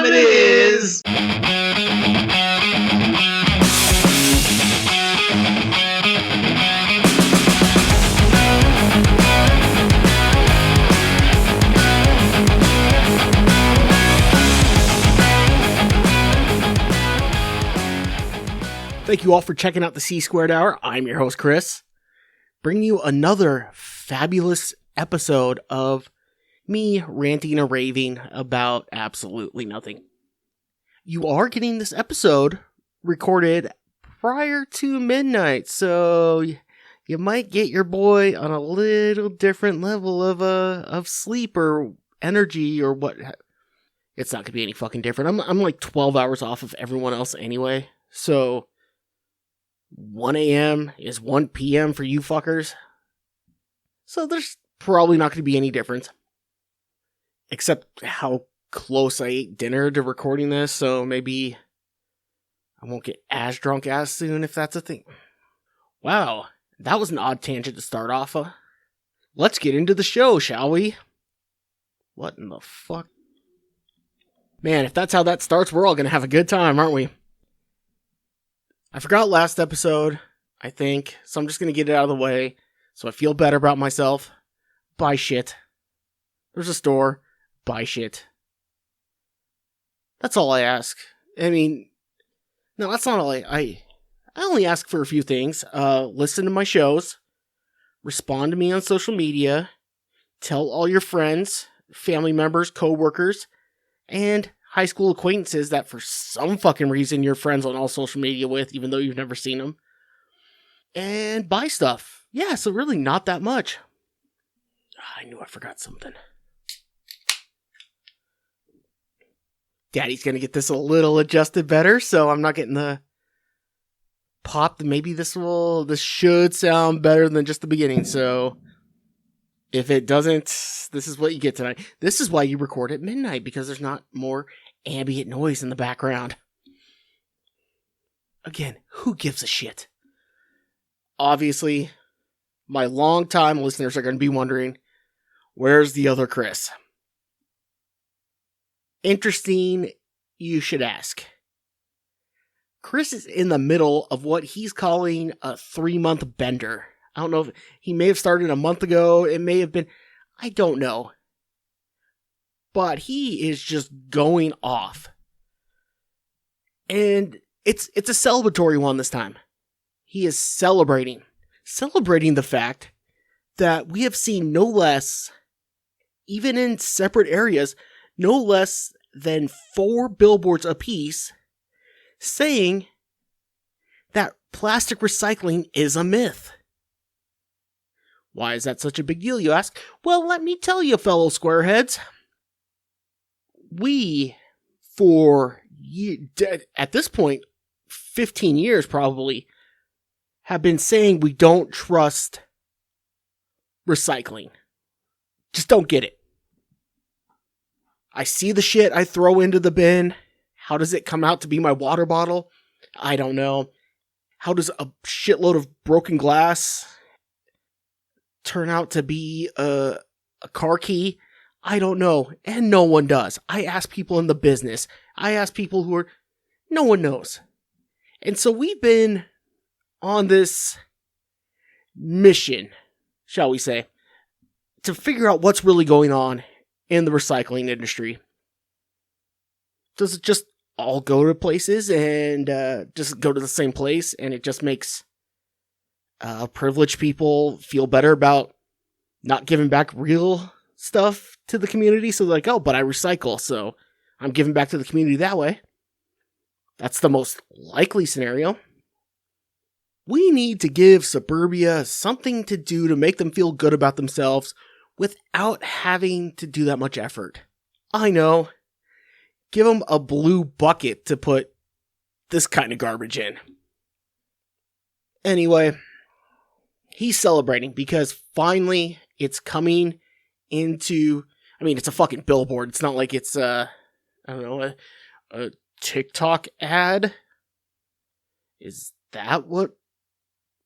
time it is! Thank you all for checking out the C-Squared Hour. I'm your host, Chris, bringing you another fabulous episode of me ranting and raving about absolutely nothing. You are getting this episode recorded prior to midnight, so you might get your boy on a little different level of sleep or energy or what. It's not going to be any fucking different. I'm like 12 hours off of everyone else anyway, so 1 a.m. is 1 p.m. for you fuckers. So there's probably not going to be any difference. Except how close I ate dinner to recording this, so maybe I won't get as drunk as soon if that's a thing. Wow, that was an odd tangent to start off of. Let's get into the show, shall we? What in the fuck? Man, if that's how that starts, we're all going to have a good time, aren't we? I forgot last episode, I think, so I'm just going to get it out of the way so I feel better about myself. Buy shit. There's a store. Buy shit. That's all I ask. I mean, no, that's not all I only ask for a few things. Listen to my shows. Respond to me on social media. Tell all your friends, family members, co-workers, and high school acquaintances that for some fucking reason you're friends on all social media with, even though you've never seen them. And buy stuff. Yeah, so really not that much. I knew I forgot something. Daddy's gonna get this a little adjusted better, so I'm not getting the pop. Maybe this should sound better than just the beginning, so if it doesn't, this is what you get tonight. This is why you record at midnight, because there's not more ambient noise in the background. Again, who gives a shit? Obviously, my long-time listeners are going to be wondering, where's the other Chris? Interesting, you should ask. Chris is in the middle of what he's calling a 3-month bender. I don't know if he may have started a month ago. It may have been, I don't know. But he is just going off. And it's a celebratory one this time. He is celebrating the fact that we have seen no less, even in separate areas, no less than 4 billboards apiece saying that plastic recycling is a myth. Why is that such a big deal, you ask? Well, let me tell you, fellow squareheads. We, at this point, 15 years probably, have been saying we don't trust recycling. Just don't get it. I see the shit I throw into the bin. How does it come out to be my water bottle? I don't know. How does a shitload of broken glass turn out to be a car key? I don't know. And no one does. I ask people in the business. I ask people who are... No one knows. And so we've been on this mission, shall we say, to figure out what's really going on in the recycling industry. Does it just all go to places and just go to the same place and it just makes privileged people feel better about not giving back real stuff to the community? So they're like, oh, but I recycle, so I'm giving back to the community that way. That's the most likely scenario. We need to give suburbia something to do to make them feel good about themselves without having to do that much effort. I know. Give them a blue bucket to put this kind of garbage in. Anyway, he's celebrating because finally it's coming into... I mean, it's a fucking billboard. It's not like it's, I don't know, a TikTok ad. Is that what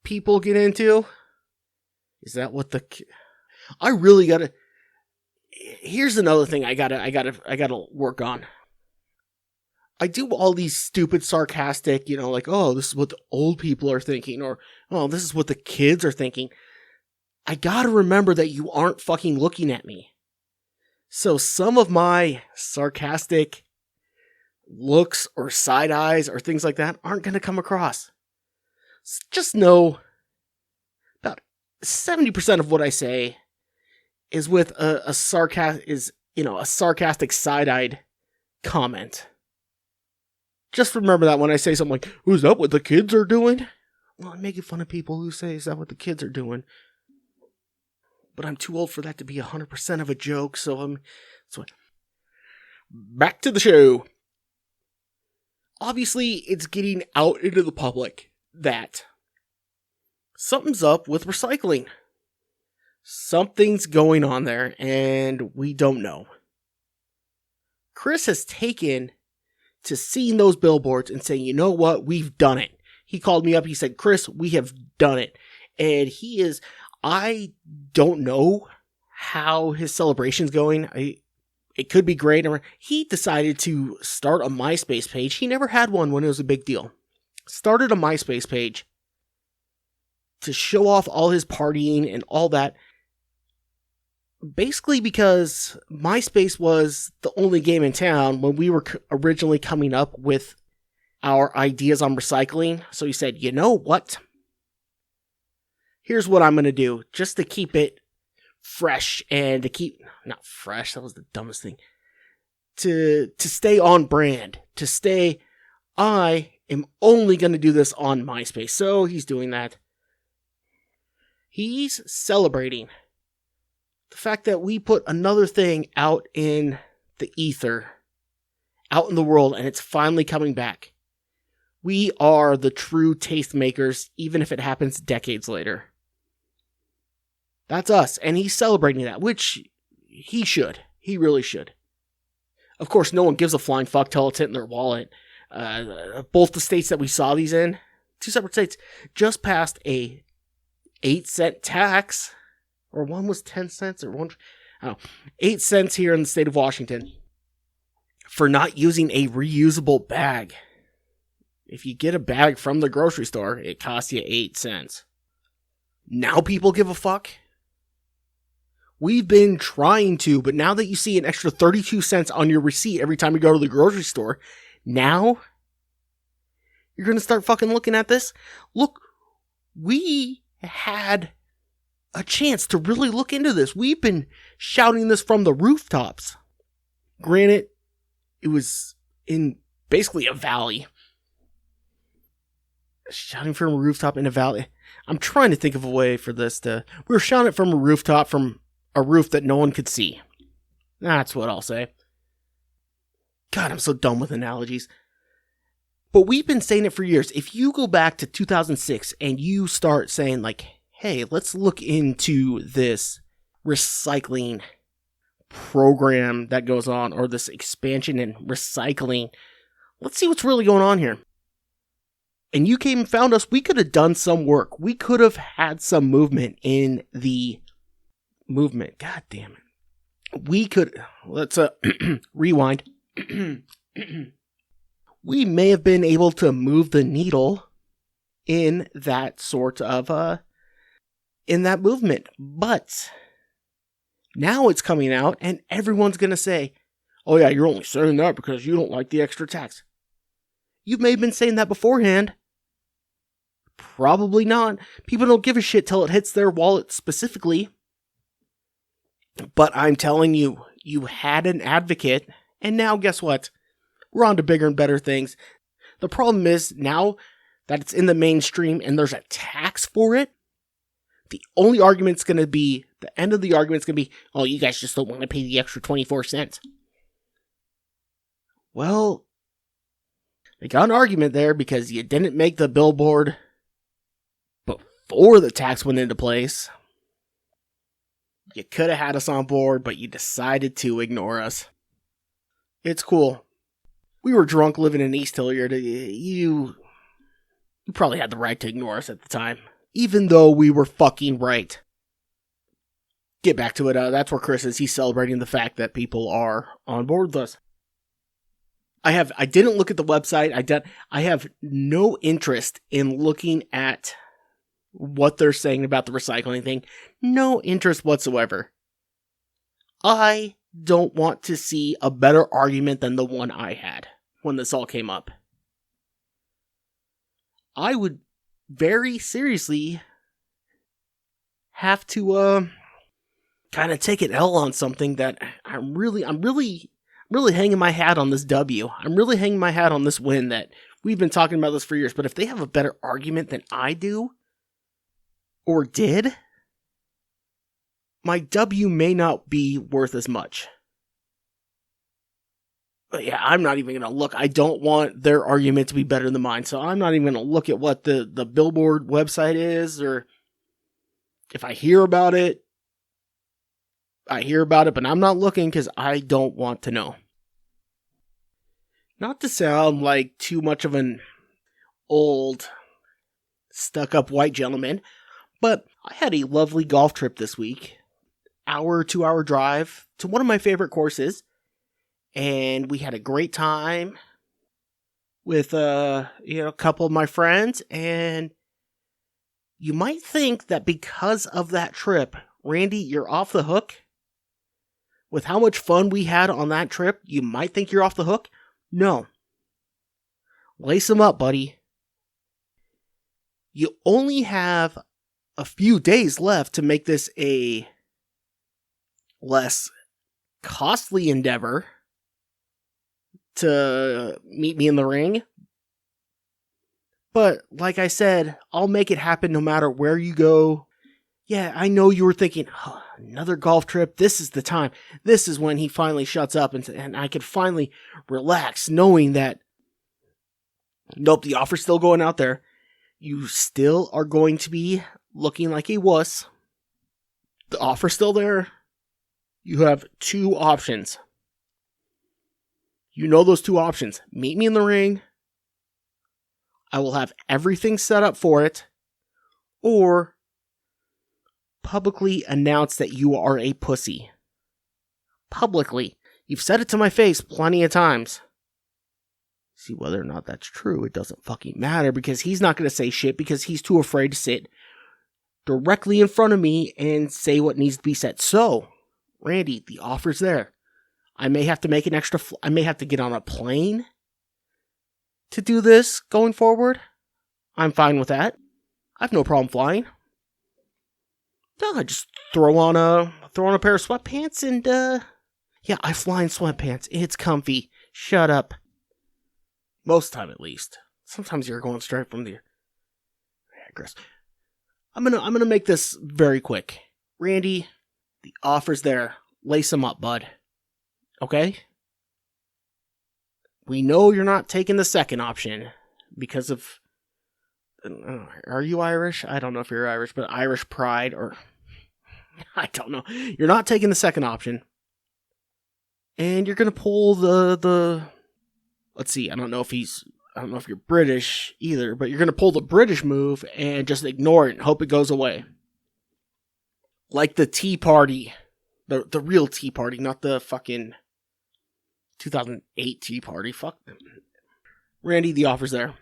people get into? Is that what the... I really gotta... Here's another thing I gotta work on. I do all these stupid sarcastic, like, oh, this is what the old people are thinking, or, oh, this is what the kids are thinking. I gotta remember that you aren't fucking looking at me. So some of my sarcastic looks or side eyes or things like that aren't gonna come across. Just know about 70% of what I say is with a sarcastic side-eyed comment. Just remember that when I say something like, "Is that what the kids are doing?" Well, I'm making fun of people who say, "Is that what the kids are doing?" But I'm too old for that to be 100% of a joke, so back to the show. Obviously, it's getting out into the public that something's up with recycling. Something's going on there, and we don't know. Chris has taken to seeing those billboards and saying, you know what, we've done it. He called me up, he said, Chris, we have done it. And I don't know how his celebration's going. It could be great. He decided to start a MySpace page. He never had one when it was a big deal. Started a MySpace page to show off all his partying and all that. Basically because MySpace was the only game in town when we were originally coming up with our ideas on recycling. So he said, you know what? Here's what I'm going to do just to keep it fresh and to keep, not fresh, that was the dumbest thing. To stay on brand, I am only going to do this on MySpace. So he's doing that. He's celebrating the fact that we put another thing out in the ether, out in the world, and it's finally coming back. We are the true tastemakers, even if it happens decades later. That's us, and he's celebrating that, which he should. He really should. Of course, no one gives a flying fuck till it's hitting their wallet. Both the states that we saw these in, 2 separate states, just passed a 8-cent tax, or one was 10 cents, or 8 cents here in the state of Washington for not using a reusable bag. If you get a bag from the grocery store, it costs you 8 cents. Now people give a fuck? We've been trying to, but now that you see an extra 32 cents on your receipt every time you go to the grocery store, now you're going to start fucking looking at this? Look, we had a chance to really look into this. We've been shouting this from the rooftops. Granted, it was in basically a valley. Shouting from a rooftop in a valley. I'm trying to think of a way for this we were shouting it from a rooftop from a roof that no one could see. That's what I'll say. God, I'm so dumb with analogies. But we've been saying it for years. If you go back to 2006 and you start saying like, hey, let's look into this recycling program that goes on, or this expansion in recycling. Let's see what's really going on here. And you came and found us, we could have done some work. We could have had some movement in the movement. God damn it. We could, let's rewind. We may have been able to move the needle in that sort of, in that movement. But now it's coming out and everyone's going to say, oh yeah, you're only saying that because you don't like the extra tax. You may have been saying that beforehand. Probably not. People don't give a shit till it hits their wallet specifically. But I'm telling you, you had an advocate, and now guess what? We're on to bigger and better things. The problem is, now that it's in the mainstream and there's a tax for it, the only argument's going to be, the end of the argument's going to be, oh, you guys just don't want to pay the extra 24 cents. Well, they got an argument there because you didn't make the billboard before the tax went into place. You could have had us on board, but you decided to ignore us. It's cool. We were drunk living in East Hilliard. You probably had the right to ignore us at the time, even though we were fucking right. Get back to it. That's where Chris is. He's celebrating the fact that people are on board with us. I didn't look at the website. I have no interest in looking at what they're saying about the recycling thing. No interest whatsoever. I don't want to see a better argument than the one I had when this all came up. I would very seriously have to kind of take an L on something that I'm really hanging my hat on this W. I'm really hanging my hat on this win that we've been talking about this for years. But if they have a better argument than I do, or did, my W may not be worth as much. But yeah, I'm not even going to look. I don't want their argument to be better than mine. So I'm not even going to look at what the Billboard website is, or if I hear about it, I hear about it, but I'm not looking because I don't want to know. Not to sound like too much of an old, stuck-up white gentleman, but I had a lovely golf trip this week. 2-hour drive to one of my favorite courses. And we had a great time with a couple of my friends. And you might think that because of that trip, Randy, you're off the hook. With how much fun we had on that trip, you might think you're off the hook. No. Lace them up, buddy. You only have a few days left to make this a less costly endeavor to meet me in the ring. But like I said, I'll make it happen no matter where you go. Yeah, I know you were thinking, oh, another golf trip. This is the time. This is when he finally shuts up and I could finally relax knowing that, nope, the offer's still going out there. You still are going to be looking like a wuss. The offer's still there. You have 2 options. You know those 2 options. Meet me in the ring. I will have everything set up for it. Or publicly announce that you are a pussy. Publicly. You've said it to my face plenty of times. See, whether or not that's true, it doesn't fucking matter because he's not going to say shit because he's too afraid to sit directly in front of me and say what needs to be said. So, Randy, the offer's there. I may have to make an extra... I may have to get on a plane to do this going forward. I'm fine with that. I have no problem flying. No, I just throw on a pair of sweatpants and yeah, I fly in sweatpants. It's comfy. Shut up. Most time, at least. Sometimes you're going straight from the... I digress. I'm gonna make this very quick. Randy, the offer's there. Lace them up, bud. Okay? We know you're not taking the second option because of... Are you Irish? I don't know if you're Irish, but Irish pride or... I don't know. You're not taking the second option. And you're going to pull the... Let's see, I don't know if you're British either, but you're going to pull the British move and just ignore it and hope it goes away. Like the Tea Party. The real Tea Party, not the fucking 2008 Tea Party. Fuck them. Randy, the offer's there.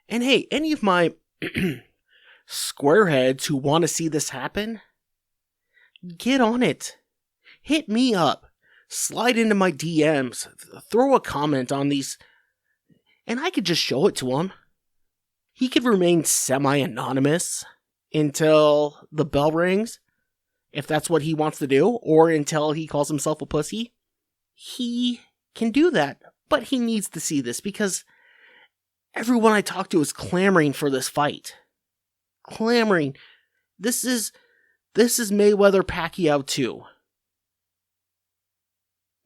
And hey, any of my squareheads who want to see this happen, get on it. Hit me up. Slide into my DMs. Throw a comment on these. And I could just show it to him. He could remain semi-anonymous until the bell rings, if that's what he wants to do, or until he calls himself a pussy. He can do that, but he needs to see this because everyone I talk to is clamoring for this fight. Clamoring. This is Mayweather Pacquiao 2.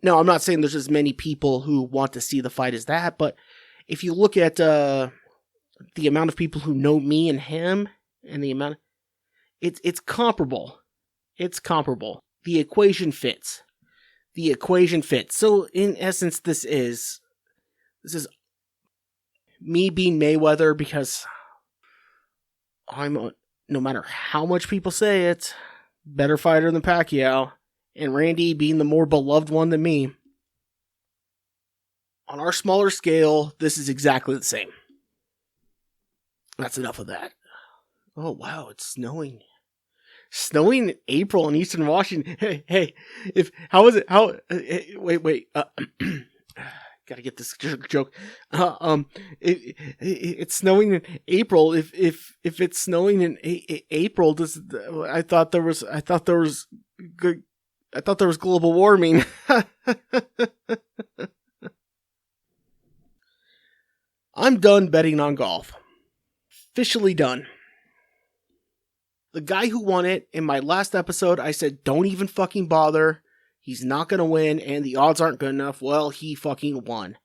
Now, I'm not saying there's as many people who want to see the fight as that, but if you look at the amount of people who know me and him, and the amount, it's comparable. It's comparable. The equation fits. The equation fits. So, in essence, this is me being Mayweather because I'm, no matter how much people say it, better fighter than Pacquiao. And Randy being the more beloved one than me. on our smaller scale, this is exactly the same. That's enough of that. Oh, wow, it's snowing. Snowing in April in Eastern Washington. Hey, how is it? Wait. Gotta get this joke. It's snowing in April. If it's snowing in April, I thought there was global warming. I'm done betting on golf. Officially done. The guy who won it in my last episode, I said, don't even fucking bother. He's not going to win, and the odds aren't good enough. Well, he fucking won.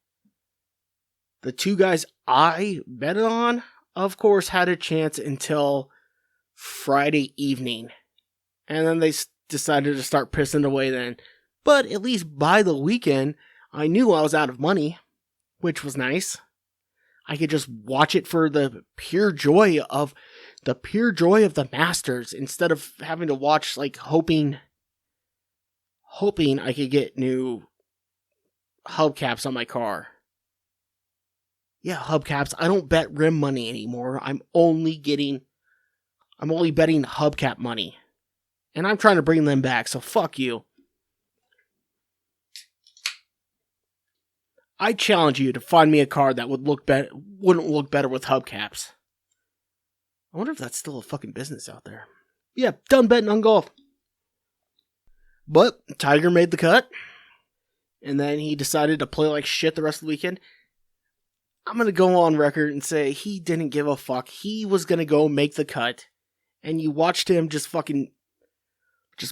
The two guys I bet on, of course, had a chance until Friday evening. And then they decided to start pissing away then. But at least by the weekend, I knew I was out of money, which was nice. I could just watch it for the pure joy of the Masters instead of having to watch, like, hoping I could get new hubcaps on my car. Yeah, hubcaps. I don't bet rim money anymore. I'm only betting hubcap money. And I'm trying to bring them back, so fuck you. I challenge you to find me a car that wouldn't look better with hubcaps. I wonder if that's still a fucking business out there. Yeah, done betting on golf. But Tiger made the cut, and then he decided to play like shit the rest of the weekend. I'm going to go on record and say he didn't give a fuck. He was going to go make the cut, and you watched him just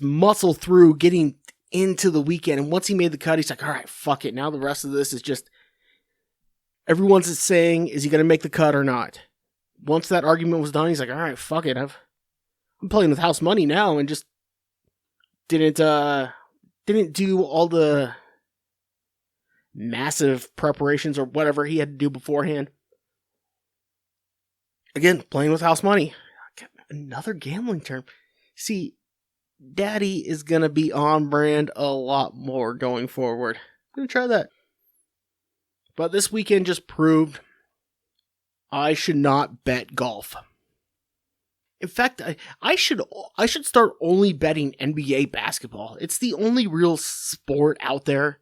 muscle through getting into the weekend. And once he made the cut, he's like, all right, fuck it. Now the rest of this is just, everyone's saying, is he going to make the cut or not? Once that argument was done, he's like, all right, fuck it. I'm playing with house money now, and just didn't do all the massive preparations or whatever he had to do beforehand. Again, playing with house money. Another gambling term. See, Daddy is going to be on brand a lot more going forward. I'm going to try that. But this weekend just proved I should not bet golf. In fact, I should start only betting NBA basketball. It's the only real sport out there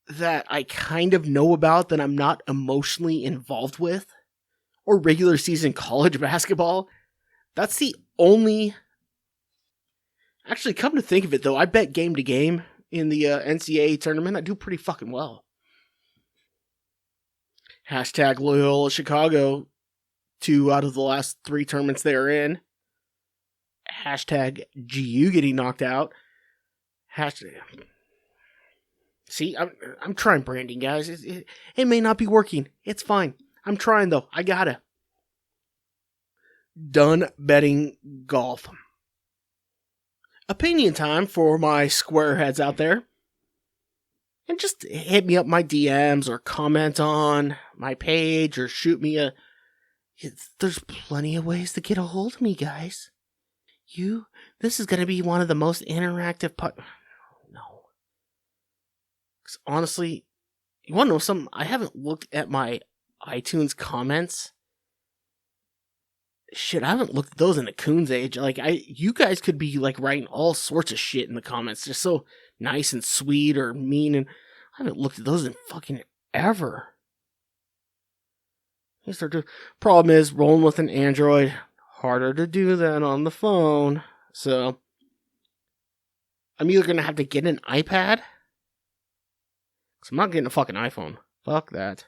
that I kind of know about that I'm not emotionally involved with. Or regular season college basketball. That's the only... Actually, come to think of it, though, I bet game to game in the NCAA tournament. I do pretty fucking well. Hashtag Loyola Chicago, 2 out of the last 3 tournaments they're in. Hashtag GU getting knocked out. Hashtag... See, I'm trying branding, guys. It may not be working. It's fine. I'm trying, though. I gotta. Done betting golf. Opinion time for my squareheads out there. And just hit me up my DMs or comment on my page or shoot me a... There's plenty of ways to get a hold of me, guys. This is going to be one of the most interactive No. Because honestly, you want to know something? I haven't looked at my iTunes comments. Shit, I haven't looked at those in the Coon's age. Like, you guys could be, like, writing all sorts of shit in the comments. They're so nice and sweet or mean, and I haven't looked at those in fucking ever. Problem is, rolling with an Android, harder to do that on the phone. So, I'm either going to have to get an iPad, because I'm not getting a fucking iPhone. Fuck that.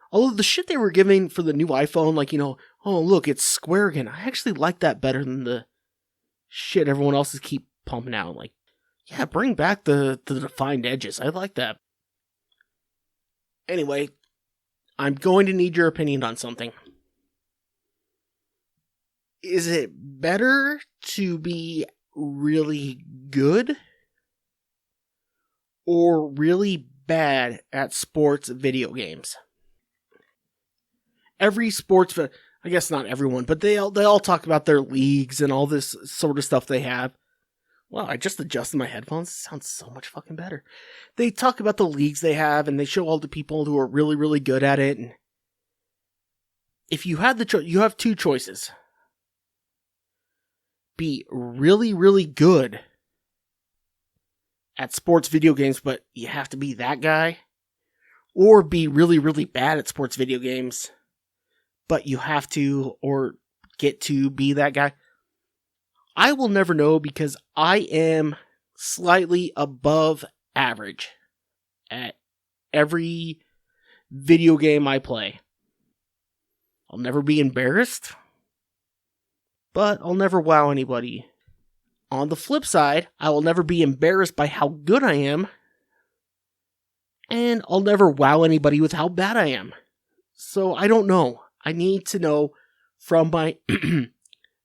Although the shit they were giving for the new iPhone, like, oh, look, it's square again. I actually like that better than the shit everyone else is keep pumping out. Like, yeah, bring back the defined edges. I like that. Anyway, I'm going to need your opinion on something. Is it better to be really good or really bad at sports video games? Every sports, I guess not everyone, but they all talk about their leagues and all this sort of stuff they have. Wow, I just adjusted my headphones. It sounds so much fucking better. They talk about the leagues they have, and they show all the people who are really, really good at it. And if you had you have two choices. Be really, really good at sports video games, but you have to be that guy. Or be really, really bad at sports video games, but you have to or get to be that guy. I will never know because I am slightly above average at every video game I play. I'll never be embarrassed, but I'll never wow anybody. On the flip side, I will never be embarrassed by how good I am, and I'll never wow anybody with how bad I am. So I don't know. I need to know from my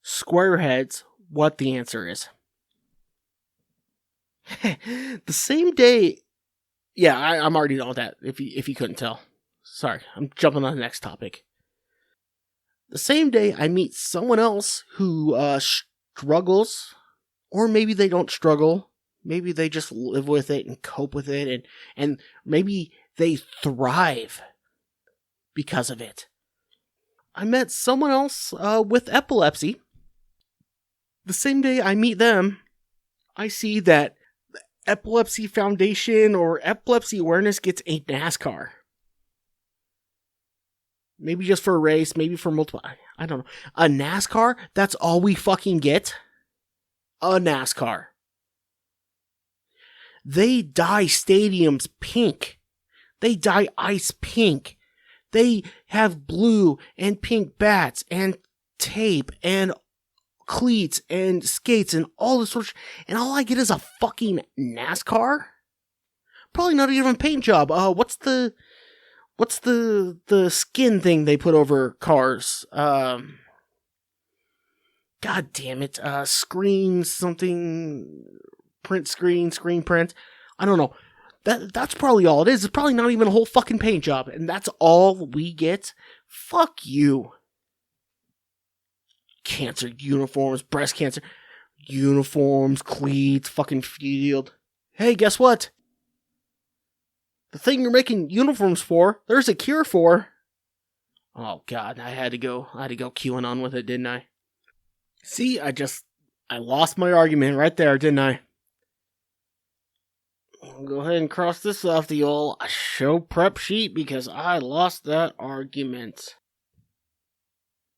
squareheads what the answer is. The same day... Yeah, I'm already done with that, if you couldn't tell. Sorry, I'm jumping on the next topic. The same day I meet someone else who struggles, or maybe they don't struggle. Maybe they just live with it and cope with it, and maybe they thrive because of it. I met someone else with epilepsy. The same day I meet them, I see that the Epilepsy Foundation or Epilepsy Awareness gets a NASCAR. Maybe just for a race, maybe for multiple... I don't know. A NASCAR? That's all we fucking get? A NASCAR. They dye stadiums pink. They dye ice pink. They have blue and pink bats and tape and cleats and skates and all this sort of and all I get is a fucking NASCAR? Probably not even a paint job. What's the skin thing they put over cars? God damn it. Screen something, screen print. I don't know. That's probably all it is. It's probably not even a whole fucking paint job, and that's all we get? Fuck you. Cancer uniforms, breast cancer uniforms, cleats, fucking field. Hey, guess what? The thing you're making uniforms for, there's a cure for. Oh god, I had to go QAnon with it, didn't I? See, I lost my argument right there, didn't I? I'll go ahead and cross this off the old show prep sheet because I lost that argument.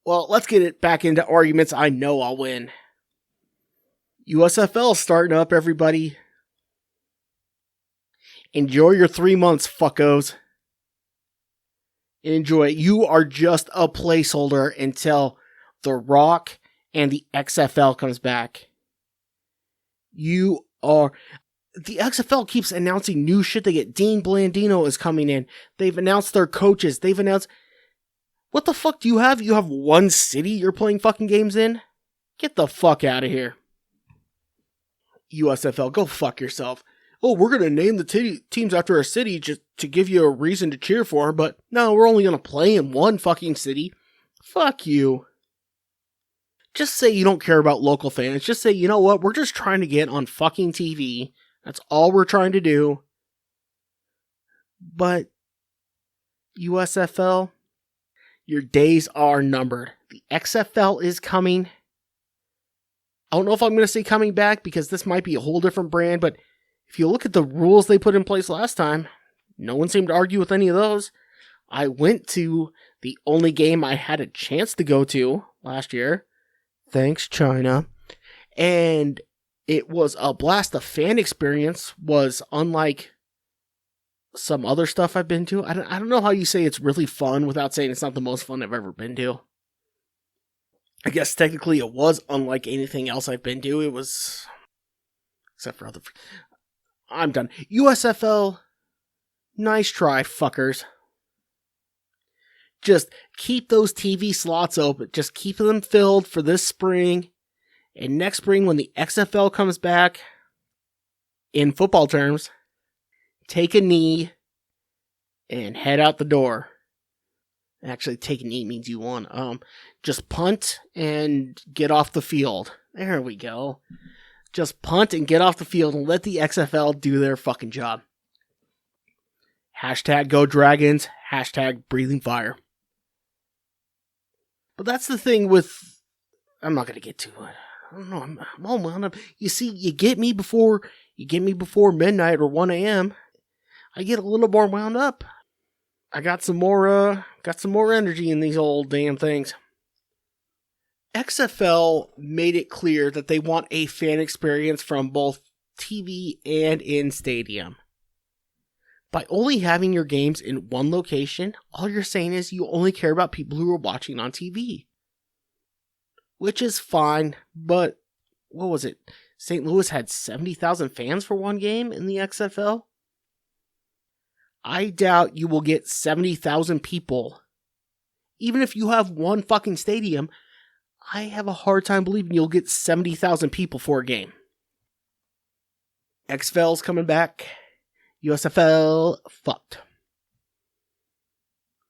Well, let's get it back into arguments I know I'll win. USFL starting up, everybody. Enjoy your 3 months, fuckos. Enjoy it. You are just a placeholder until The Rock and the XFL comes back. You are... The XFL keeps announcing new shit. They get Dean Blandino is coming in. They've announced their coaches. They've announced... What the fuck do you have? You have one city you're playing fucking games in? Get the fuck out of here. USFL, go fuck yourself. Oh, we're going to name the teams after a city just to give you a reason to cheer for, but no, we're only going to play in one fucking city. Fuck you. Just say you don't care about local fans. Just say, you know what, we're just trying to get on fucking TV. That's all we're trying to do. But, USFL, your days are numbered. The XFL is coming. I don't know if I'm going to say coming back because this might be a whole different brand, but if you look at the rules they put in place last time, no one seemed to argue with any of those. I went to the only game I had a chance to go to last year. Thanks, China. And it was a blast. The fan experience was unlike some other stuff I've been to. I don't know how you say it's really fun without saying it's not the most fun I've ever been to. I guess technically it was unlike anything else I've been to. It was... Except for other... I'm done. USFL, nice try, fuckers. Just keep those TV slots open. Just keep them filled for this spring. And next spring, when the XFL comes back, in football terms, take a knee and head out the door. Actually, take a knee means you won. Just punt and get off the field. There we go. Just punt and get off the field and let the XFL do their fucking job. Hashtag Go Dragons. Hashtag Breathing Fire. But that's the thing with... I'm not going to get to it. I don't know. I'm all wound up. You see, you get me before midnight or 1 a.m. I get a little more wound up. I got some more energy in these old damn things. XFL made it clear that they want a fan experience from both TV and in stadium. By only having your games in one location, all you're saying is you only care about people who are watching on TV. Which is fine, but what was it? St. Louis had 70,000 fans for one game in the XFL? I doubt you will get 70,000 people. Even if you have one fucking stadium, I have a hard time believing you'll get 70,000 people for a game. XFL's coming back. USFL fucked.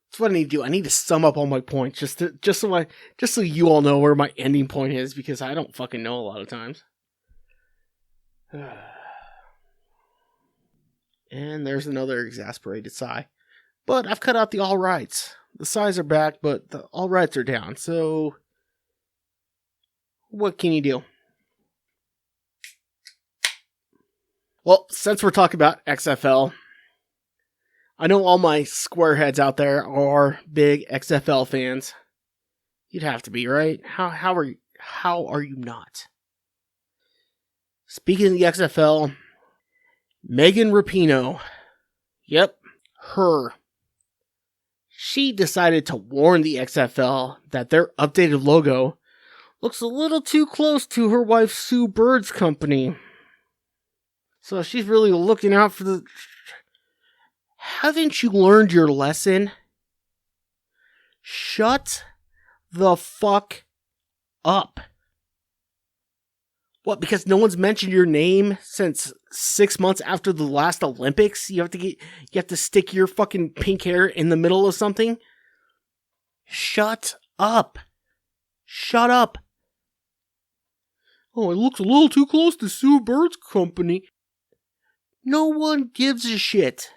That's what I need to do. I need to sum up all my points just so you all know where my ending point is, because I don't fucking know a lot of times. And there's another exasperated sigh. But I've cut out the all rights. The sighs are back, but the all rights are down. So what can you do? Well, since we're talking about XFL, I know all my squareheads out there are big XFL fans. You'd have to be, right? How are you not? Speaking of the XFL, Megan Rapinoe. Yep, her. She decided to warn the XFL that their updated logo looks a little too close to her wife Sue Bird's company. So she's really looking out for the... Haven't you learned your lesson? Shut the fuck up. What, because no one's mentioned your name since 6 months after the last Olympics? You have to stick your fucking pink hair in the middle of something? Shut up. Shut up. Oh, it looks a little too close to Sue Bird's company. No one gives a shit.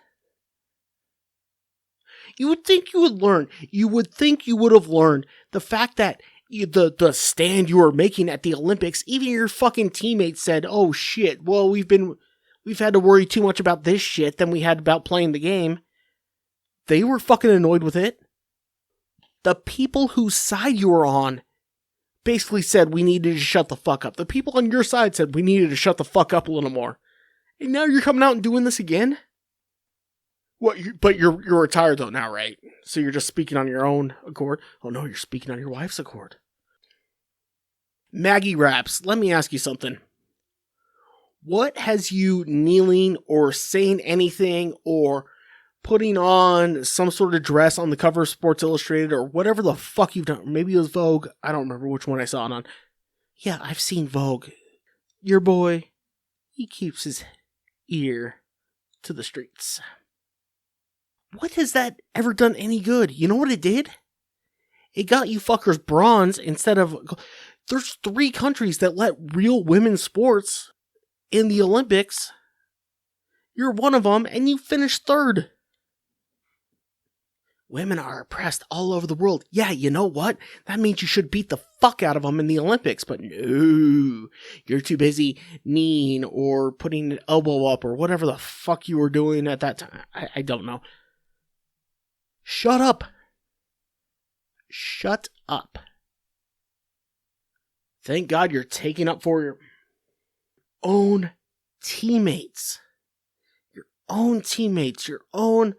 You would think you would learn. You would think you would have learned the fact that the stand you were making at the Olympics, even your fucking teammates said, oh shit, well, we've had to worry too much about this shit than we had about playing the game. They were fucking annoyed with it. The people whose side you were on basically said we needed to shut the fuck up. The people on your side said we needed to shut the fuck up a little more. And now you're coming out and doing this again? What? But you're retired though now, right? So you're just speaking on your own accord? Oh no, you're speaking on your wife's accord. Maggie Raps, let me ask you something. What has you kneeling or saying anything or putting on some sort of dress on the cover of Sports Illustrated or whatever the fuck you've done? Maybe it was Vogue. I don't remember which one I saw it on. Yeah, I've seen Vogue. Your boy, he keeps his ear to the streets. What has that ever done any good? You know what it did? It got you fuckers bronze instead of... There's 3 countries that let real women's sports in the Olympics. You're one of them, and you finished 3rd. Women are oppressed all over the world. Yeah, you know what? That means you should beat the fuck out of them in the Olympics. But no, you're too busy kneeing or putting an elbow up or whatever the fuck you were doing at that time. I don't know. Shut up. Shut up. Thank God you're taking up for your own teammates. Your own teammates. Your own...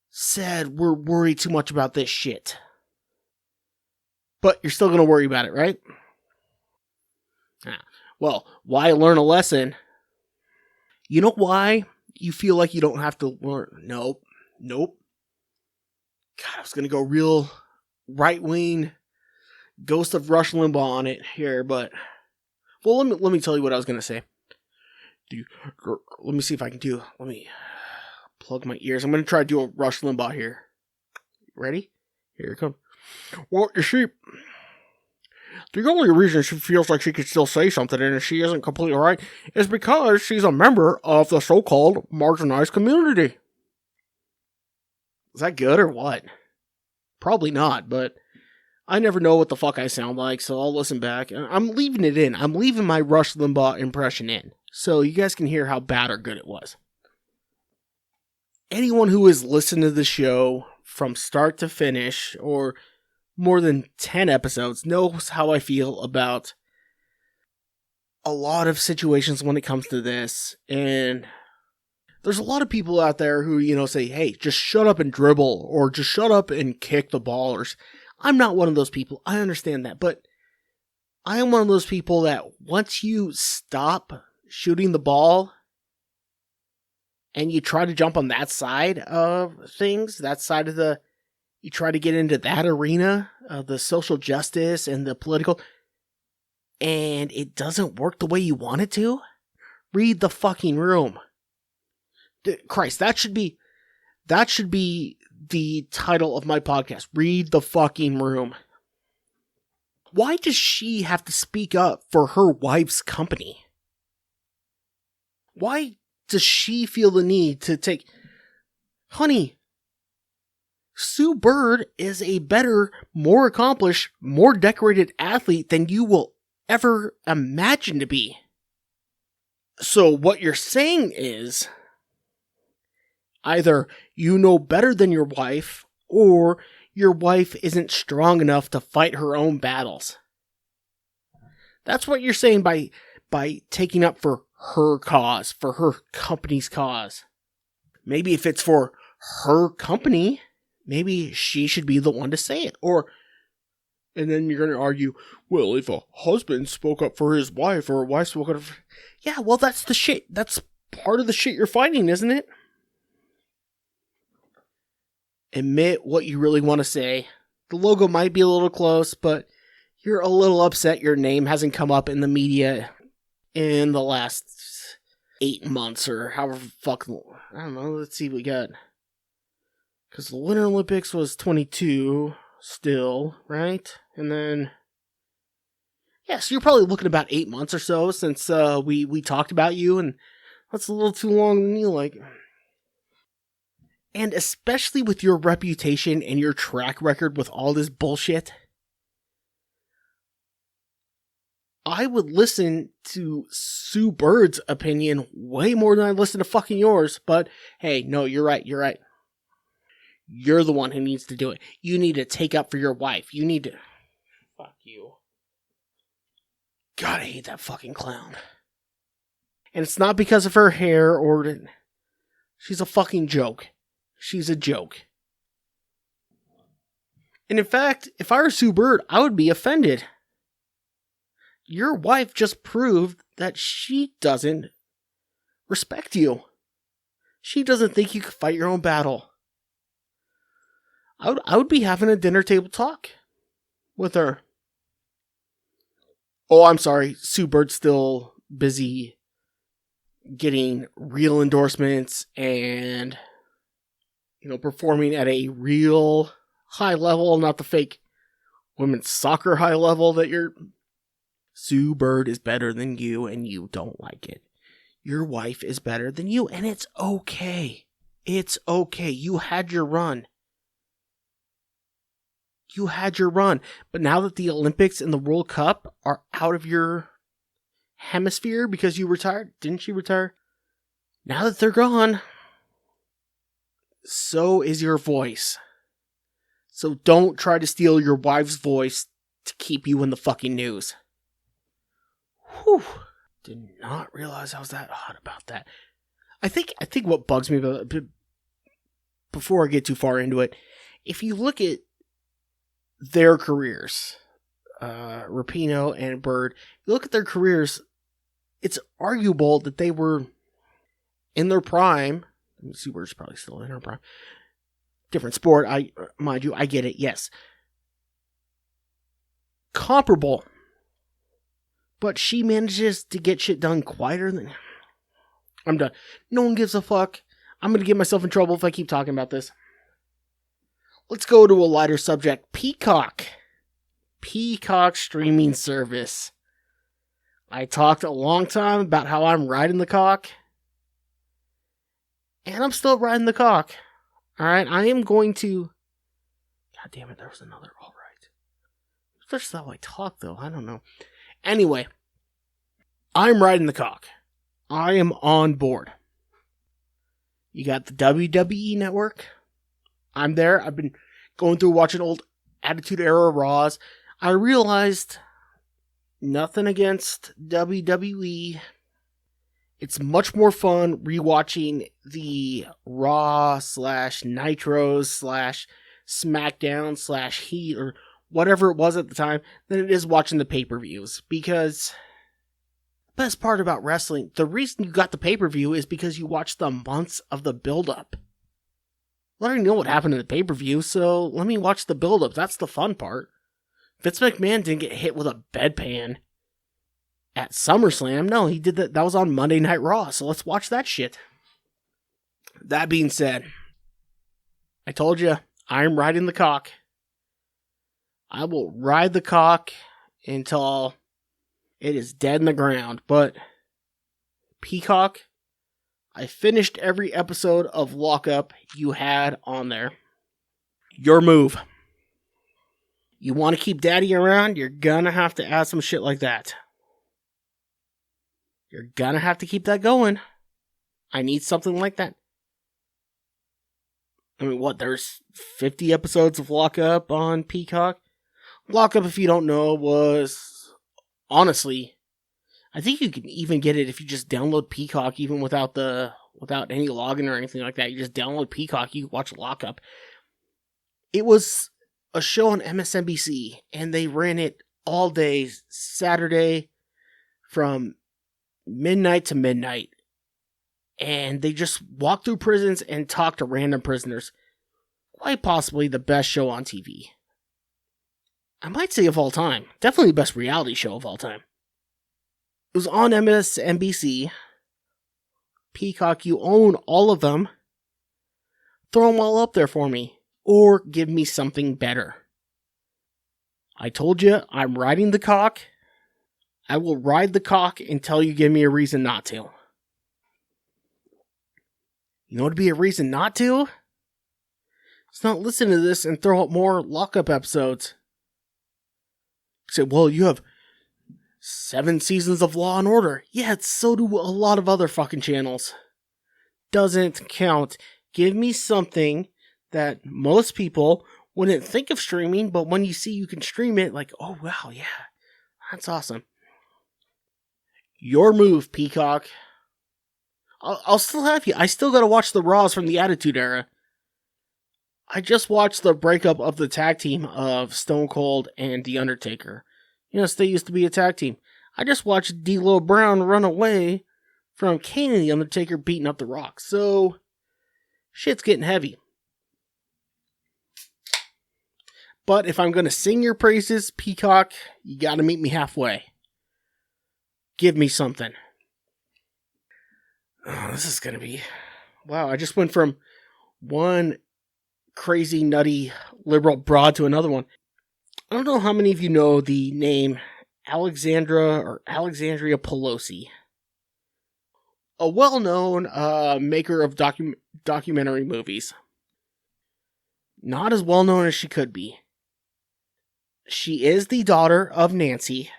said we're worried too much about this shit. But you're still going to worry about it, right? Well, why learn a lesson? You know why you feel like you don't have to learn? Nope. God, I was going to go real right-wing Ghost of Rush Limbaugh on it here, but... Well, let me tell you what I was going to say. Let me see if I can do... Let me... plug my ears. I'm going to try to do a Rush Limbaugh here. Ready? Here it comes. Want your sheep. The only reason she feels like she could still say something and she isn't completely right is because she's a member of the so-called marginalized community. Is that good or what? Probably not, but I never know what the fuck I sound like, so I'll listen back. I'm leaving it in. I'm leaving my Rush Limbaugh impression in, so you guys can hear how bad or good it was. Anyone who has listened to the show from start to finish, or more than 10 episodes, knows how I feel about a lot of situations when it comes to this. And there's a lot of people out there who, say, hey, just shut up and dribble, or just shut up and kick the ball. I'm not one of those people. I understand that. But I am one of those people that once you stop shooting the ball and you try to jump on that side of things, you try to get into that arena of the social justice and the political, and it doesn't work the way you want it to, read the fucking room. Christ, that should be the title of my podcast. Read the fucking room. Why does she have to speak up for her wife's company? Why does she feel the need to take... Honey, Sue Bird is a better, more accomplished, more decorated athlete than you will ever imagine to be. So what you're saying is, either you know better than your wife, or your wife isn't strong enough to fight her own battles. That's what you're saying by taking up for her cause, for her company's cause. Maybe if it's for her company, maybe she should be the one to say it. And then you're going to argue, well, if a husband spoke up for his wife, or a wife spoke up for... Yeah, well, that's the shit. That's part of the shit you're fighting, isn't it? Admit what you really want to say. The logo might be a little close, but you're a little upset your name hasn't come up in the media in the last 8 months, or however fucking... I don't know, let's see what we got. Because the Winter Olympics was 22 still, right? And then... yeah, so you're probably looking about 8 months or so since we talked about you, and that's a little too long to kneel like... And especially with your reputation and your track record with all this bullshit, I would listen to Sue Bird's opinion way more than I listen to fucking yours. But hey, no, you're right. You're the one who needs to do it. You need to take up for your wife. You need to... Fuck you. God, I hate that fucking clown. And it's not because of her hair or... She's a fucking joke. She's a joke. And in fact, if I were Sue Bird, I would be offended. Your wife just proved that she doesn't respect you. She doesn't think you could fight your own battle. I would be having a dinner table talk with her. Oh, I'm sorry. Sue Bird's still busy getting real endorsements and... performing at a real high level, not the fake women's soccer high level that you're... Sue Bird is better than you, and you don't like it. Your wife is better than you, and it's okay. It's okay. You had your run. But now that the Olympics and the World Cup are out of your hemisphere because you retired, didn't you retire? Now that they're gone... so is your voice. So don't try to steal your wife's voice to keep you in the fucking news. Whew. Did not realize I was that hot about that. I think what bugs me about it, before I get too far into it, if you look at their careers, Rapinoe and Bird, you look at their careers, it's arguable that they were in their prime. Let me see, Bird's probably still in her prime. Different sport, mind you, I get it, yes. Comparable. But she manages to get shit done quieter than... I'm done. No one gives a fuck. I'm going to get myself in trouble if I keep talking about this. Let's go to a lighter subject. Peacock. Peacock streaming service. I talked a long time about how I'm riding the cock. And I'm still riding the cock. Alright, I am going to... God damn it, there was another alright. That's how I talk, though. I don't know. Anyway, I'm riding the cock. I am on board. You got the WWE Network. I'm there. I've been going through watching old Attitude Era Raws. I realized nothing against WWE. It's much more fun rewatching the Raw / Nitros / SmackDown / Heat or whatever it was at the time than it is watching the pay-per-views. Because the best part about wrestling, the reason you got the pay-per-view is because you watched the months of the build-up. I already know what happened in the pay-per-view, so let me watch the build-up. That's the fun part. Vince McMahon didn't get hit with a bedpan at SummerSlam. No, he did that. That was on Monday Night Raw, so let's watch that shit. That being said, I told you, I'm riding the cock. I will ride the cock until it is dead in the ground. But Peacock, I finished every episode of Lockup you had on there. Your move. You want to keep Daddy around, you're gonna have to add some shit like that. You're gonna have to keep that going. I need something like that. I mean, what, there's 50 episodes of Lockup on Peacock? Lockup, if you don't know, was, honestly, I think you can even get it if you just download Peacock, even without any login or anything like that. You just download Peacock, you watch Lockup. It was a show on MSNBC, and they ran it all day, Saturday, from midnight to midnight. And they just walked through prisons and talked to random prisoners. Quite possibly the best show on TV. I might say of all time. Definitely the best reality show of all time. It was on MSNBC. Peacock, you own all of them. Throw them all up there for me. Or give me something better. I told you, I'm riding the cock. I will ride the cock until you give me a reason not to. You know what would be a reason not to? It's not listen to this and throw up more Lockup episodes. Say, well, you have 7 seasons of Law and Order. Yeah, so do a lot of other fucking channels. Doesn't count. Give me something that most people wouldn't think of streaming, but when you see you can stream it, like, oh wow, yeah, that's awesome. Your move, Peacock. I'll still have you. I still gotta watch the Raws from the Attitude Era. I just watched the breakup of the tag team of Stone Cold and The Undertaker. Yes, they used to be a tag team. I just watched D'Lo Brown run away from Kane and The Undertaker beating up The Rock. So, shit's getting heavy. But if I'm gonna sing your praises, Peacock, you gotta meet me halfway. Give me something. Oh, this is gonna be... Wow, I just went from one crazy, nutty, liberal broad to another one. I don't know how many of you know the name Alexandria Pelosi. A well-known maker of documentary movies. Not as well-known as she could be. She is the daughter of Nancy.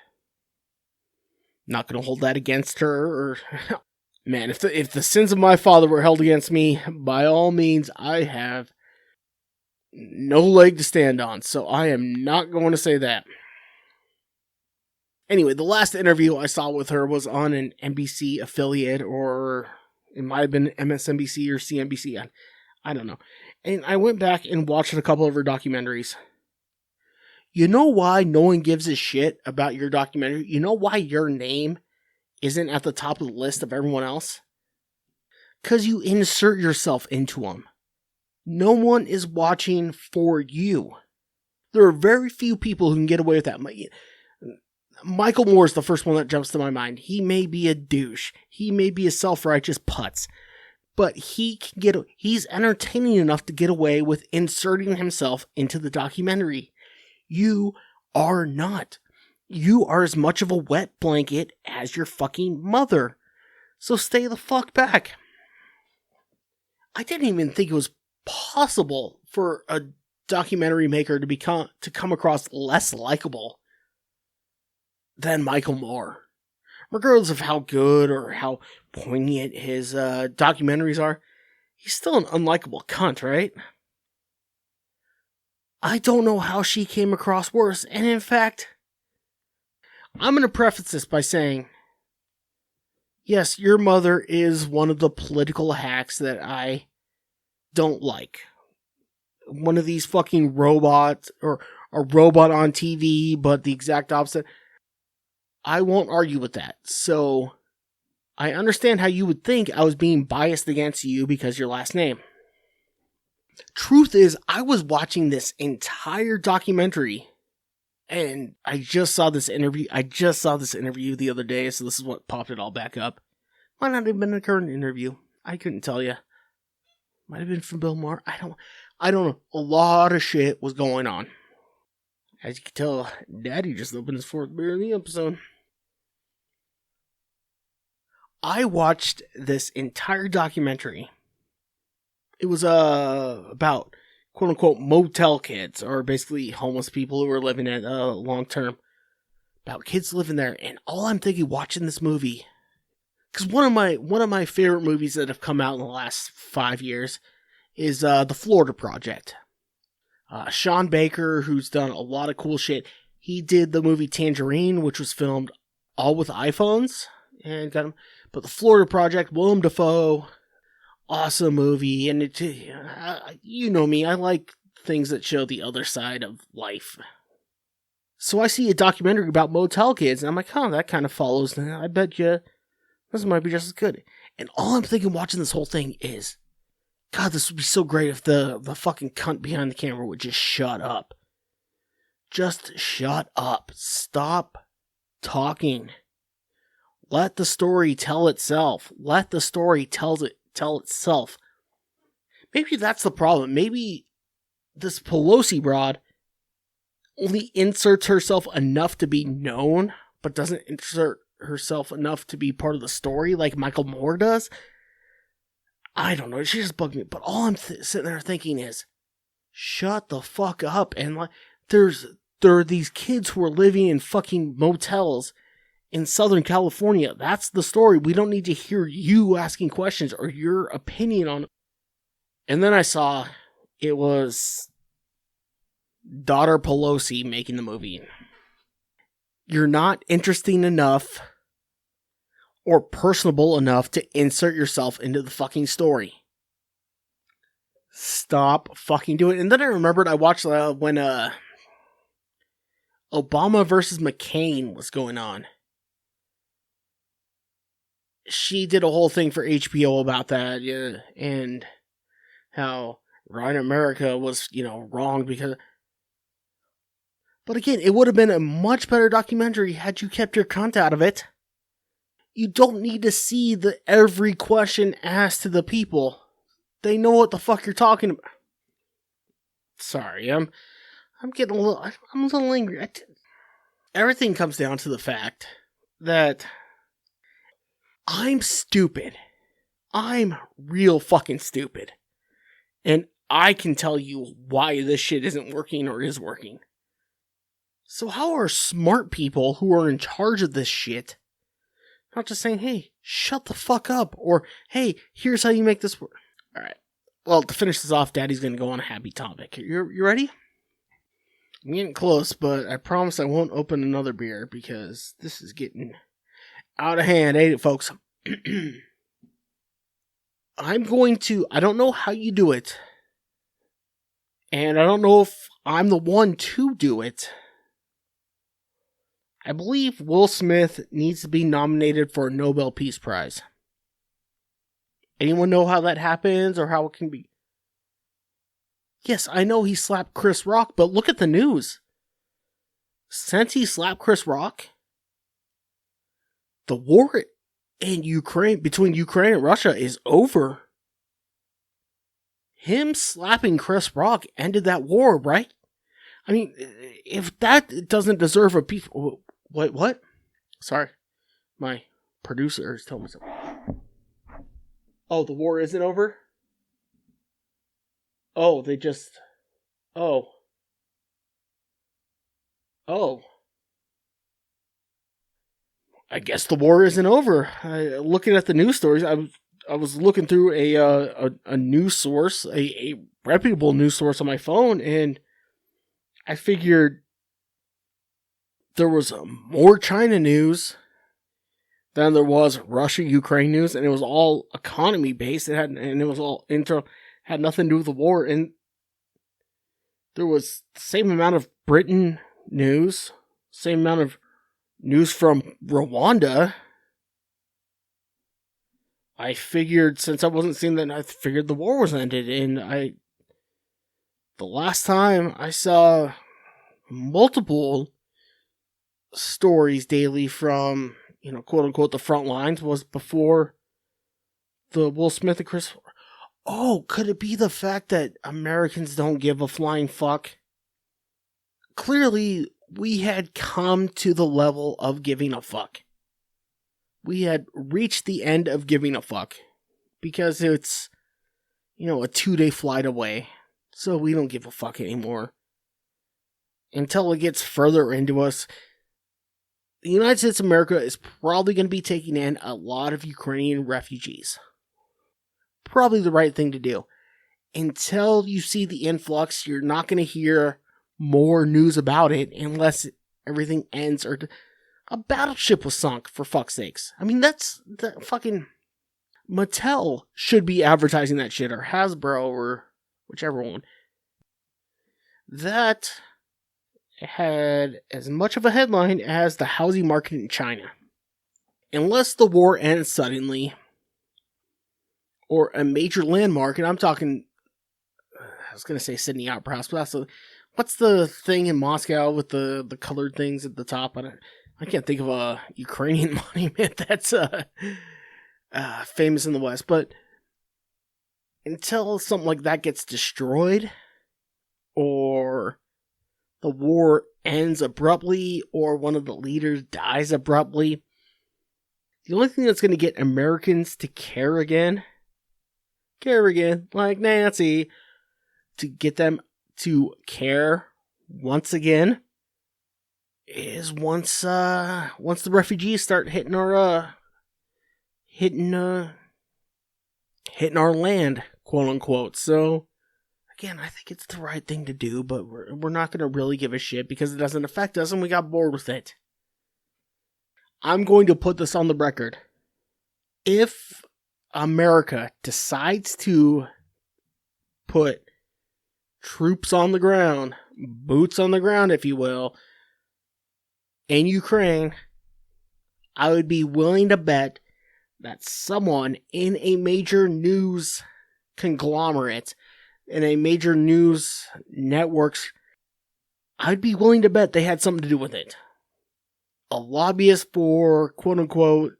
Not gonna hold that against her, or... Man, if the sins of my father were held against me, by all means, I have no leg to stand on, so I am not going to say that. Anyway, the last interview I saw with her was on an NBC affiliate, or it might have been MSNBC or CNBC, I don't know. And I went back and watched a couple of her documentaries. You know why no one gives a shit about your documentary? You know why your name isn't at the top of the list of everyone else? Because you insert yourself into them. No one is watching for you. There are very few people who can get away with that. Michael Moore is the first one that jumps to my mind. He may be a douche. He may be a self-righteous putz. But he's entertaining enough to get away with inserting himself into the documentary. You are not. You are as much of a wet blanket as your fucking mother. So stay the fuck back. I didn't even think it was possible for a documentary maker to come across less likable than Michael Moore. Regardless of how good or how poignant his documentaries are, he's still an unlikable cunt, right? I don't know how she came across worse, and in fact, I'm going to preface this by saying, yes, your mother is one of the political hacks that I don't like. One of these fucking robots, or a robot on TV, but the exact opposite. I won't argue with that. So, I understand how you would think I was being biased against you because your last name. Truth is, I was watching this entire documentary, and I just saw this interview the other day, so this is what popped it all back up. Might not have been a current interview. I couldn't tell you. Might have been from Bill Maher. I don't know. A lot of shit was going on. As you can tell, Daddy just opened his fourth beer in the episode. I watched this entire documentary. It was about quote-unquote motel kids, or basically homeless people who were living at long-term. About kids living there, and all I'm thinking watching this movie, because one of my favorite movies that have come out in the last 5 years is The Florida Project. Sean Baker, who's done a lot of cool shit, he did the movie Tangerine, which was filmed all with iPhones, and got him. But The Florida Project, Willem Dafoe, awesome movie, and it, you know me, I like things that show the other side of life. So I see a documentary about motel kids, and I'm like, that kind of follows. I bet you this might be just as good. And all I'm thinking watching this whole thing is, God, this would be so great if the fucking cunt behind the camera would just shut up. Just shut up. Stop talking. Let the story tell itself. Let the story tell itself. Maybe that's the problem. Maybe this Pelosi broad only inserts herself enough to be known, but doesn't insert herself enough to be part of the story like Michael Moore does. I don't know. She just bugged me. But all I'm sitting there thinking is, shut the fuck up. And there are these kids who are living in fucking motels in Southern California. That's the story. We don't need to hear you asking questions or your opinion on it. And then I saw it was daughter Pelosi making the movie. You're not interesting enough or personable enough to insert yourself into the fucking story. Stop fucking doing it. And then I remembered I watched when Obama versus McCain was going on. She did a whole thing for HBO about that, yeah, and how Right America was, wrong because... But again, it would have been a much better documentary had you kept your cunt out of it. You don't need to see every question asked to the people. They know what the fuck you're talking about. Sorry, I'm getting a little angry. Everything comes down to the fact that I'm stupid. I'm real fucking stupid. And I can tell you why this shit isn't working or is working. So how are smart people who are in charge of this shit not just saying, hey, shut the fuck up, or hey, here's how you make this work? Alright. Well, to finish this off, Daddy's gonna go on a happy topic. You ready? I'm getting close, but I promise I won't open another beer because this is getting out of hand, ain't it, folks? I don't know how you do it, and I don't know if I'm the one to do it. I believe Will Smith needs to be nominated for a Nobel Peace Prize. Anyone know how that happens or how it can be? Yes, I know he slapped Chris Rock, but look at the news. Since he slapped Chris Rock, the war in Ukraine, between Ukraine and Russia, is over. Him slapping Chris Rock ended that war, right? I mean, if that doesn't deserve a piece... What? Sorry. My producer is telling me something. Oh, the war isn't over? Oh, they just... Oh. I guess the war isn't over. Looking at the news stories, I was looking through a news source, a reputable news source on my phone, and I figured there was more China news than there was Russia-Ukraine news, and it was all economy based. It was all had nothing to do with the war, and there was the same amount of Britain news, same amount of news from Rwanda. I figured, since I wasn't seeing that, I figured the war was ended, and the last time I saw multiple stories daily from, quote unquote, the front lines was before the Will Smith and Chris. Oh, could it be the fact that Americans don't give a flying fuck? Clearly, we had come to the level of giving a fuck. We had reached the end of giving a fuck. Because it's, a 2-day flight away. So we don't give a fuck anymore. Until it gets further into us. The United States of America is probably going to be taking in a lot of Ukrainian refugees. Probably the right thing to do. Until you see the influx, you're not going to hear more news about it unless everything ends or a battleship was sunk, for fuck's sakes. I mean, that's the fucking... Mattel should be advertising that shit, or Hasbro, or whichever one. That had as much of a headline as the housing market in China. Unless the war ends suddenly, or a major landmark, and I'm talking, I was going to say Sydney Opera House, but what's the thing in Moscow with the colored things at the top? I can't think of a Ukrainian monument that's famous in the West, but until something like that gets destroyed, or the war ends abruptly, or one of the leaders dies abruptly, the only thing that's going to get Americans to care again, like Nancy, to get them to care once again, is once the refugees start hitting our land, quote unquote. So again, I think it's the right thing to do, but we're not going to really give a shit because it doesn't affect us, and we got bored with it. I'm going to put this on the record. If America decides to put troops on the ground, boots on the ground, if you will, in Ukraine, I would be willing to bet that someone in a major news conglomerate, in a major news networks, I'd be willing to bet they had something to do with it. A lobbyist for, quote-unquote,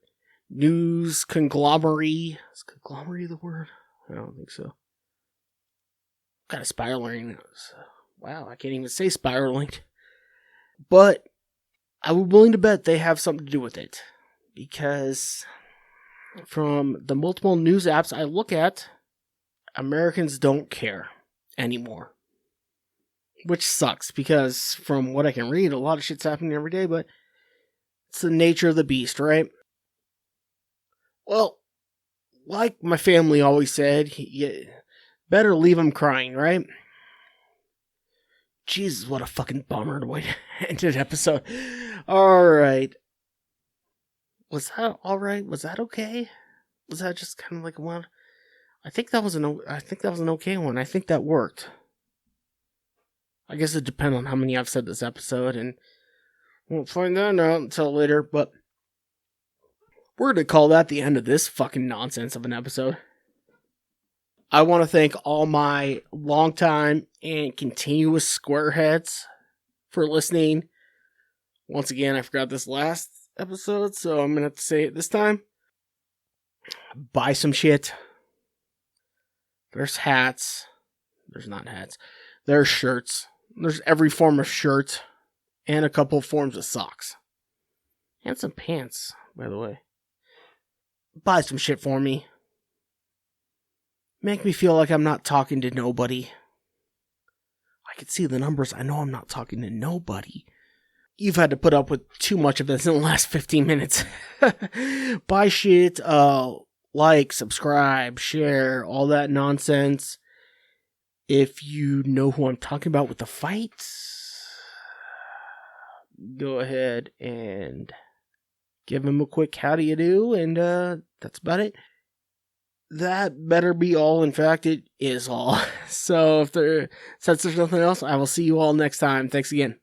news conglomerate. Is conglomerate the word? I don't think so. Kind of spiraling. Wow, I can't even say spiraling. But I would be willing to bet they have something to do with it. Because from the multiple news apps I look at, Americans don't care anymore. Which sucks, because from what I can read, a lot of shit's happening every day, but it's the nature of the beast, right? Well, like my family always said, you better leave them crying, right? Jesus, what a fucking bummer way to end an episode. Alright. Was that alright? Was that okay? Was that just kind of like one? I think that was an okay one. I think that worked. I guess it depends on how many I've said this episode, and won't find that out until later, but we're going to call that the end of this fucking nonsense of an episode. I want to thank all my longtime and continuous squareheads for listening. Once again, I forgot this last episode, so I'm going to have to say it this time. Buy some shit. There's hats. There's not hats. There's shirts. There's every form of shirt and a couple forms of socks. And some pants, by the way. Buy some shit for me. Make me feel like I'm not talking to nobody. I can see the numbers. I know I'm not talking to nobody. You've had to put up with too much of this in the last 15 minutes. Buy shit, like, subscribe, share, all that nonsense. If you know who I'm talking about with the fights, go ahead and give him a quick how do you do, and that's about it. That better be all. In fact, it is all. So since there's nothing else, I will see you all next time. Thanks again.